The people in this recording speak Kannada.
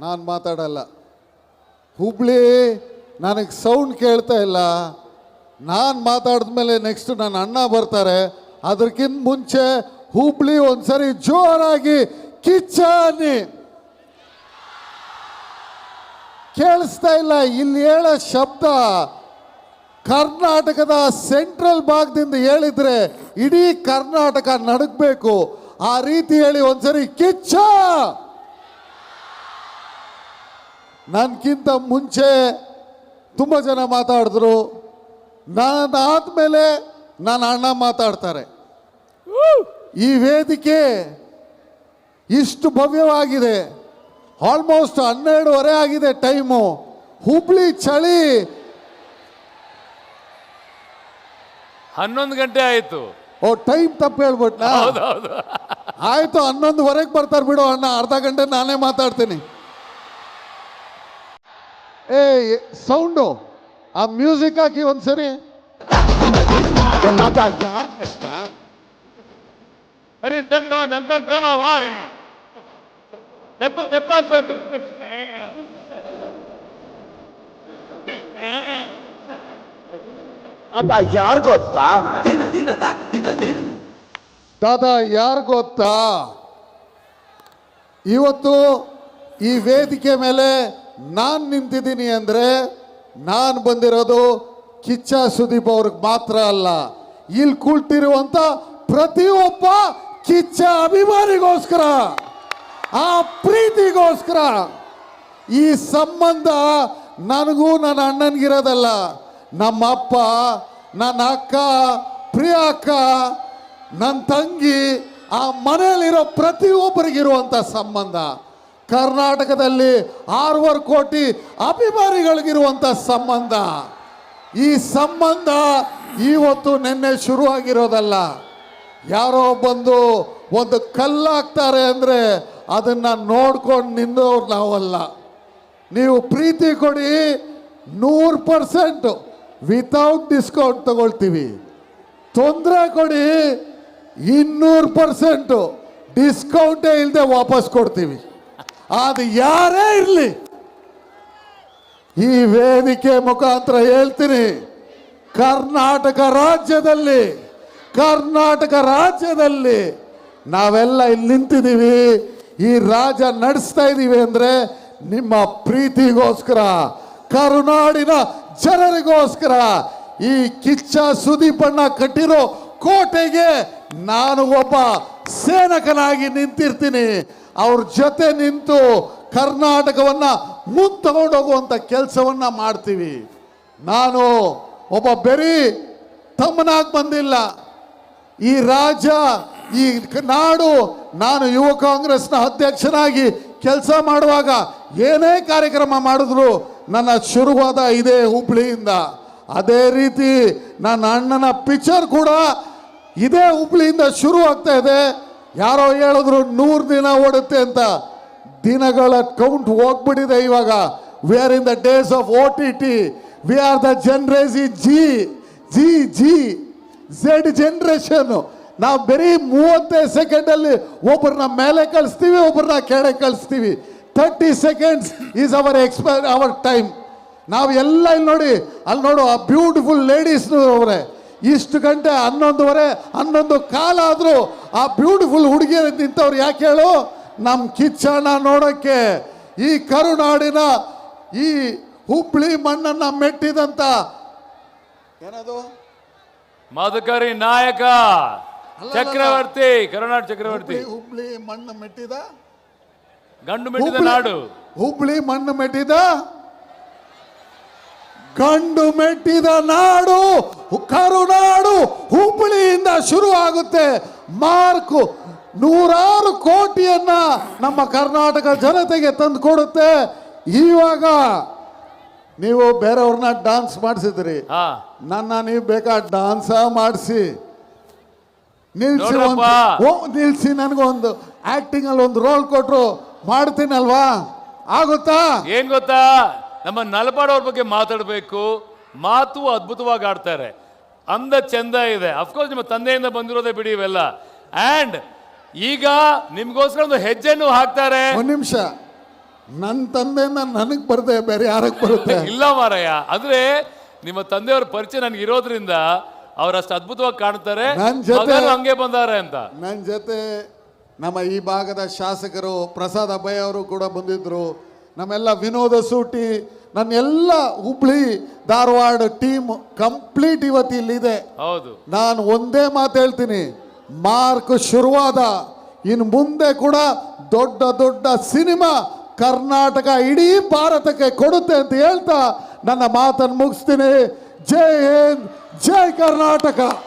ನಾನು ಮಾತಾಡಲ್ಲ. ಹುಬ್ಳಿ ನನಗೆ ಸೌಂಡ್ ಕೇಳ್ತಾ ಇಲ್ಲ. ನಾನು ಮಾತಾಡಿದ್ಮೇಲೆ ನೆಕ್ಸ್ಟ್ ನನ್ನ ಅಣ್ಣ ಬರ್ತಾರೆ. ಅದಕ್ಕಿಂತ ಮುಂಚೆ ಹುಬ್ಳಿ ಒಂದ್ಸರಿ ಜೋರಾಗಿ ಕಿಚ್ಚಾನಿ ಕೇಳಿಸ್ತಾ ಇಲ್ಲ. ಇಲ್ಲಿ ಹೇಳೋ ಶಬ್ದ ಕರ್ನಾಟಕದ ಸೆಂಟ್ರಲ್ ಭಾಗದಿಂದ ಹೇಳಿದ್ರೆ ಇಡೀ ಕರ್ನಾಟಕ ನಡುಗಬೇಕು. ಆ ರೀತಿ ಹೇಳಿ ಒಂದ್ಸರಿ ಕಿಚ್ಚ. ನನ್ಗಿಂತ ಮುಂಚೆ ತುಂಬ ಜನ ಮಾತಾಡಿದ್ರು. ನಾನಾದ್ಮೇಲೆ ನನ್ನ ಅಣ್ಣ ಮಾತಾಡ್ತಾರೆ. ಈ ವೇದಿಕೆ ಇಷ್ಟು ಭವ್ಯವಾಗಿದೆ. ಆಲ್ಮೋಸ್ಟ್ 12:30 ಆಗಿದೆ ಟೈಮು. ಹುಬ್ಳಿ ಚಳಿ 11 ಗಂಟೆ ಆಯ್ತು. ಓ, ಟೈಮ್ ತಪ್ಪು ಹೇಳ್ಬಿಟ್ಟ. ಆಯ್ತು, 11:30 ಬರ್ತಾರೆ ಬಿಡು ಅಣ್ಣ. ಅರ್ಧ ಗಂಟೆ ನಾನೇ ಮಾತಾಡ್ತೀನಿ. ಏ ಸೌಂಡು ಆ ಮ್ಯೂಸಿಕ್ ಹಾಕಿ ಒಂದ್ಸರಿ. ಯಾರು ಗೊತ್ತಾ ದಾದಾ, ಯಾರು ಗೊತ್ತಾ, ಇವತ್ತು ಈ ವೇದಿಕೆ ಮೇಲೆ ನಾನು ನಿಂತಿದ್ದೀನಿ ಅಂದರೆ ನಾನು ಬಂದಿರೋದು ಕಿಚ್ಚ ಸುದೀಪ್ ಅವ್ರಿಗೆ ಮಾತ್ರ ಅಲ್ಲ, ಇಲ್ಲಿ ಕುಳಿತಿರುವಂತ ಪ್ರತಿಯೊಬ್ಬ ಕಿಚ್ಚ ಅಭಿಮಾನಿಗೋಸ್ಕರ, ಆ ಪ್ರೀತಿಗೋಸ್ಕರ. ಈ ಸಂಬಂಧ ನನಗೂ ನನ್ನ ಅಣ್ಣನಿಗಿರೋದಲ್ಲ, ನಮ್ಮ ಅಪ್ಪ, ನನ್ನ ಅಕ್ಕ, ಪ್ರಿಯ ಅಕ್ಕ, ನನ್ನ ತಂಗಿ, ಆ ಮನೆಯಲ್ಲಿರೋ ಪ್ರತಿಯೊಬ್ಬರಿಗಿರುವಂಥ ಸಂಬಂಧ. ಕರ್ನಾಟಕದಲ್ಲಿ 6.5 ಕೋಟಿ ಅಭಿಮಾನಿಗಳಿಗಿರುವಂಥ ಸಂಬಂಧ. ಈ ಸಂಬಂಧ ಇವತ್ತು ನಿನ್ನೆ ಶುರುವಾಗಿರೋದಲ್ಲ. ಯಾರೋ ಬಂದು ಒಂದು ಕಲ್ಲಾಗ್ತಾರೆ ಅಂದರೆ ಅದನ್ನು ನೋಡ್ಕೊಂಡು ನಿನ್ನೋರು ನಾವಲ್ಲ. ನೀವು ಪ್ರೀತಿ ಕೊಡಿ, 100% ವಿತೌಟ್ ಡಿಸ್ಕೌಂಟ್ ತಗೊಳ್ತೀವಿ. ತೊಂದರೆ ಕೊಡಿ, 200% ಡಿಸ್ಕೌಂಟೇ ಇಲ್ಲದೆ ವಾಪಸ್ ಕೊಡ್ತೀವಿ. ಅದು ಯಾರೇ ಇರಲಿ, ಈ ವೇದಿಕೆ ಮುಖಾಂತರ ಹೇಳ್ತೀನಿ, ಕರ್ನಾಟಕ ರಾಜ್ಯದಲ್ಲಿ ನಾವೆಲ್ಲ ಇಲ್ಲಿ ನಿಂತಿದ್ದೀವಿ, ಈ ರಾಜ್ಯ ನಡೆಸ್ತಾ ಇದ್ದೀವಿ ಅಂದರೆ ನಿಮ್ಮ ಪ್ರೀತಿಗೋಸ್ಕರ, ಕರುನಾಡಿನ ಜನರಿಗೋಸ್ಕರ. ಈ ಕಿಚ್ಚ ಸುದೀಪಣ್ಣ ಕಟ್ಟಿರೋ ಕೋಟೆಗೆ ನಾನು ಒಬ್ಬ ಸೇನಕನಾಗಿ ನಿಂತಿರ್ತೀನಿ. ಅವ್ರ ಜೊತೆ ನಿಂತು ಕರ್ನಾಟಕವನ್ನ ಮುಂದೆ ತಗೊಂಡೋಗುವಂಥ ಕೆಲಸವನ್ನ ಮಾಡ್ತೀವಿ. ನಾನು ಒಬ್ಬ ಬೆರಿ ತಮ್ಮನಾಗಿ ಬಂದಿಲ್ಲ. ಈ ರಾಜ್ಯ, ಈ ನಾಡು, ನಾನು ಯುವ ಕಾಂಗ್ರೆಸ್ನ ಅಧ್ಯಕ್ಷನಾಗಿ ಕೆಲಸ ಮಾಡುವಾಗ ಏನೇ ಕಾರ್ಯಕ್ರಮ ಮಾಡಿದ್ರು ನನ್ನ ಶುರುವಾದ ಇದೇ ಹುಬ್ಳಿಯಿಂದ. ಅದೇ ರೀತಿ ನನ್ನ ಅಣ್ಣನ ಪಿಕ್ಚರ್ ಕೂಡ ಇದೇ ಹುಬ್ಳಿಯಿಂದ ಶುರು ಆಗ್ತಾ ಇದೆ. ಯಾರೋ ಹೇಳಿದ್ರು 100 ದಿನ ಓಡುತ್ತೆ ಅಂತ. ದಿನಗಳ ಕೌಂಟ್ ಹೋಗ್ಬಿಟ್ಟಿದೆ ಇವಾಗ. We are in the days of OTT. We are the generation Z generation. ನಾವು ಬರೀ 30 ಸೆಕೆಂಡಲ್ಲಿ ಒಬ್ಬರನ್ನ ಮೇಲೆ ಕಳಿಸ್ತೀವಿ, ಒಬ್ಬರನ್ನ ಕೆಳಗೆ ಕಳಿಸ್ತೀವಿ. 30 ಸೆಕೆಂಡ್ಸ್ ಈಸ್ ಅವರ್ ಟೈಮ್. ನಾವು ಎಲ್ಲ ಇಲ್ಲಿ ನೋಡಿ, ಅಲ್ಲಿ ನೋಡು, ಆ ಬ್ಯೂಟಿಫುಲ್ ಲೇಡೀಸ್ ಅವರೇ. ಇಷ್ಟು ಗಂಟೆ 11:15 ಕಾಲ ಆದರೂ ಆ ಬ್ಯೂಟಿಫುಲ್ ಹುಡುಗಿಯರು ನಿಂತವ್ರು ಯಾಕೆ ಹೇಳು? ನಮ್ಮ ಕಿಚ್ಚಣ್ಣ ನೋಡೋಕ್ಕೆ. ಈ ಕರುನಾಡಿನ ಈ ಹುಬ್ಳಿ ಮಣ್ಣನ್ನ ಮೆಟ್ಟಿದಂತ ಏನದು ಮಧುಕರಿ ನಾಯಕ ಚಕ್ರವರ್ತಿ, ಕರುನಾಡ ಚಕ್ರವರ್ತಿ. ಹುಬ್ಳಿ ಮಣ್ಣು ಮೆಟ್ಟಿದ, ಗಂಡು ಮೆಟ್ಟಿದ ನಾಡು. ಹುಬ್ಳಿ ಮಣ್ಣು ಮೆಟ್ಟಿದ, ಗಂಡು ಮೆಟ್ಟಿದ ನಾಡು ಕರುನಾಡು ಹುಬ್ಬಳ್ಳಿಯಿಂದ ಶುರು ಆಗುತ್ತೆ. ಮಾರ್ಕು 100 ಕೋಟಿಯನ್ನ ನಮ್ಮ ಕರ್ನಾಟಕ ಜನತೆಗೆ ತಂದು ಕೊಡುತ್ತೆ. ಇವಾಗ ನೀವು ಬೇರೆಯವ್ರನ್ನ ಡಾನ್ಸ್ ಮಾಡಿಸಿದ್ರಿ, ನನ್ನ ನೀವು ಬೇಕಾದ ಡಾನ್ಸ ಮಾಡಿಸಿ ನಿಲ್ಸಿ ನನಗೊಂದು ಆಕ್ಟಿಂಗ್ ಅಲ್ಲಿ ಒಂದು ರೋಲ್ ಕೊಟ್ರು ಮಾಡ್ತೀನಲ್ವಾ? ಆಗುತ್ತಾ? ಏನ್ ಗೊತ್ತಾ, ನಮ್ಮ ನಲಪಾಡ್ ಅವ್ರ ಬಗ್ಗೆ ಮಾತಾಡಬೇಕು. ಮಾತು ಅದ್ಭುತವಾಗಿ ಆಡ್ತಾರೆ, ಅಂದ ಚಂದ ಇದೆ. ಅಫ್ಕೋರ್ಸ್ ನಿಮ್ಮ ತಂದೆಯಿಂದ ಬಂದಿರೋದೇ ಬಿಡಿ ಇವೆಲ್ಲ. ಅಂಡ್ ಈಗ ನಿಮ್ಗೋಸ್ಕರ ಒಂದು ಹೆಜ್ಜೆಯನ್ನು ಹಾಕ್ತಾರೆ. ಒಂದು ನಿಮಿಷ, ನನ್ನ ತಂದೆಯಿಂದ ನನಗೆ ಬರದೆ ಬೇರೆ ಯಾರಕ್ಕೆ ಬರುತ್ತೆ? ಇಲ್ಲ ಮಾರಾಯ, ಅಂದ್ರೆ ನಿಮ್ಮ ತಂದೆಯವರ ಪರಿಚಯ ನನಗೆ ಇರೋದ್ರಿಂದ ಅವರಷ್ಟು ಅದ್ಭುತವಾಗಿ ಕಾಣ್ತಾರೆ, ನನ್ ಜೊತೆ- ಮಗನು ಹಂಗೆ ಬಂದಾರೆ ಅಂತ. ನನ್ನ ಜೊತೆ ನಮ್ಮ ಈ ಭಾಗದ ಶಾಸಕರು ಪ್ರಸಾದ್ ಅಭಯ್ ಅವರು ಕೂಡ ಬಂದಿದ್ರು, ನಮ್ಮೆಲ್ಲ ವಿನೋದ ಸೂಟಿ, ನನ್ನ ಎಲ್ಲ ಹುಬ್ಳಿ ಧಾರವಾಡ ಟೀಮ್ ಕಂಪ್ಲೀಟ್ ಇವತ್ತು ಇಲ್ಲಿದೆ. ಹೌದು, ನಾನು ಒಂದೇ ಮಾತು ಹೇಳ್ತೀನಿ, ಮಾರ್ಕ್ ಶುರುವಾದ ಇನ್ನು ಮುಂದೆ ಕೂಡ ದೊಡ್ಡ ದೊಡ್ಡ ಸಿನಿಮಾ ಕರ್ನಾಟಕ ಇಡೀ ಭಾರತಕ್ಕೆ ಕೊಡುತ್ತೆ ಅಂತ ಹೇಳ್ತಾ ನನ್ನ ಮಾತನ್ನು ಮುಗಿಸ್ತೀನಿ. ಜೈ ಹಿಂದ್, ಜೈ ಕರ್ನಾಟಕ.